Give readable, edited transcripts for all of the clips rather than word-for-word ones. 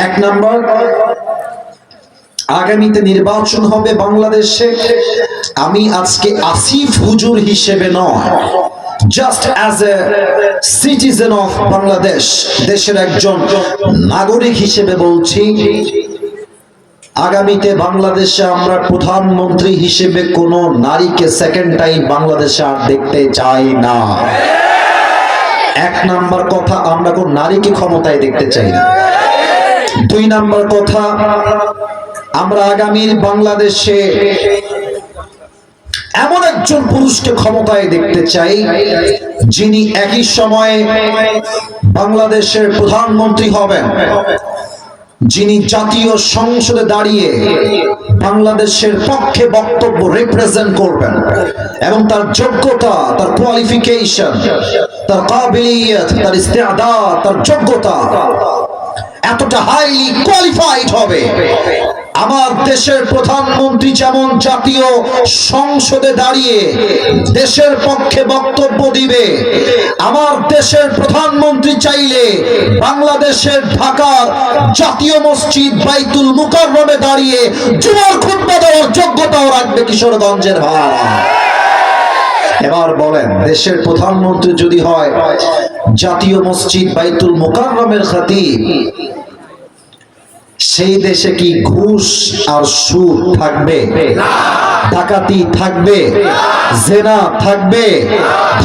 এক নাম্বার, আগামীতে নির্বাচন হবে বাংলাদেশে। আমি আজকে আসিফ হুজুর হিসেবে নয়, just as a citizen of Bangladesh, দেশের একজন নাগরিক হিসেবে বলছি, আগামীতে বাংলাদেশে আমরা প্রধানমন্ত্রী হিসেবে কোন নারীকে সেকেন্ড টাইম বাংলাদেশে আর দেখতে চাই না। এক নাম্বার কথা, আমরা কোন নারীকে ক্ষমতায় দেখতে চাই না। দুই নাম্বার কথা, আমরা আগামীর বাংলাদেশে এমন একজন পুরুষকে ক্ষমতায় দেখতে চাই যিনি একই সময়ে বাংলাদেশের প্রধানমন্ত্রী হবেন, যিনি জাতীয় সংসদে দাঁড়িয়ে বাংলাদেশের পক্ষে বক্তব্য রিপ্রেজেন্ট করবেন এবং তার যোগ্যতা, তার কোয়ালিফিকেশন, তার কাবিলিয়ত, তার ইস্তেআদাত, তার যোগ্যতা এতটা হাইলি কোয়ালিফাইড হবে। আমার দেশের প্রধানমন্ত্রী যেমন জাতীয় সংসদে দাঁড়িয়ে দেশের পক্ষে বক্তব্য দিবে, আমার দেশের প্রধানমন্ত্রী চাইলে বাংলাদেশের ঢাকার জাতীয় মসজিদ বাইতুল মুকাররমে দাঁড়িয়ে জুমার খুতবা দেওয়ার যোগ্যতাও রাখবে কিশোরগঞ্জের ভাই। এবার বলেন, দেশের প্রধানমন্ত্রী যদি হয় জাতীয় মসজিদ বাইতুল মুকাররমের খতিব, সেই দেশে কি ঘুষ আর সুদ থাকবে? ডাকাতি থাকবে? জেনা থাকবে?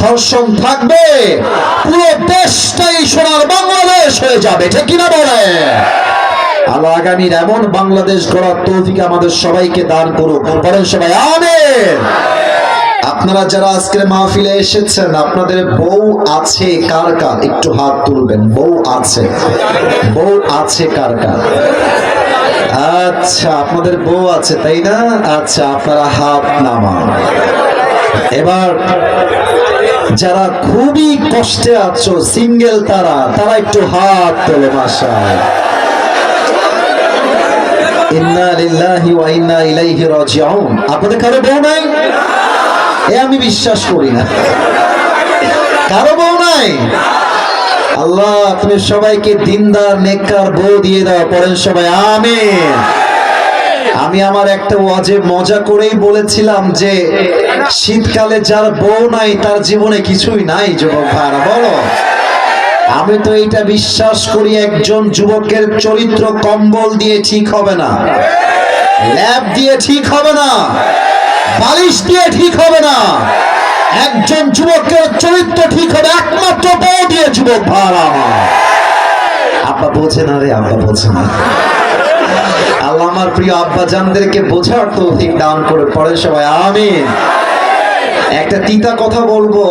ধর্ষণ থাকবে? পুরো দেশটাই সোনার বাংলাদেশ হয়ে যাবে, ঠিক কিনা বলে? আল্লাহ আগামীর এমন বাংলাদেশ গড়ার তৌফিক আমাদের সবাইকে দান করুক, বলেন সবাই আমিন। আপনারা যারা আজকের মাহফিলে এসেছেন, আপনাদের বউ আছে কার কার? একটু হাত তুলবেন। বউ আছে? বউ আছে কার কার? আচ্ছা, আপনাদের বউ আছে, তাই না? আচ্ছা, আপনারা হাত নামান। এবার যারা খুবই কষ্টে আছো, সিঙ্গেল, তারা একটু হাত তোলে। মাশাআল্লাহ। ইন্না লিল্লাহি ওয়া ইন্না ইলাইহি রাজিউন। আপনাদের কারো বউ নাই? আমি বিশ্বাস করি না। কারো বউ নাই? আল্লাহ তুমি সবাইকে দিনদার নেককার বউ দিয়ে দাও, পড়েন সবাই আমিন। আমি আমার একটা ওয়াজে মজা করেই বলেছিলাম যে শীতকালে যার বউ নাই তার জীবনে কিছুই নাই। যুবক ভাইরা বলো, আমি তো এইটা বিশ্বাস করি, একজন যুবকের চরিত্র কম্বল দিয়ে ঠিক হবে না, ল্যাপ দিয়ে ঠিক হবে না, বালিশ দিয়ে ঠিক হবে না। একজন যুবকের চরিত্র ঠিক হবে একমাত্র বউ দিয়ে। যুবক ভাড়া আব্বা বোঝে না রে, আব্বা বোঝে না। আল্লাহ আমার প্রিয় আব্বা জানদেরকে বোঝার তৌফিক দান করে, পড়ে সবাই আমিন। একটা তিতা কথা বলবো।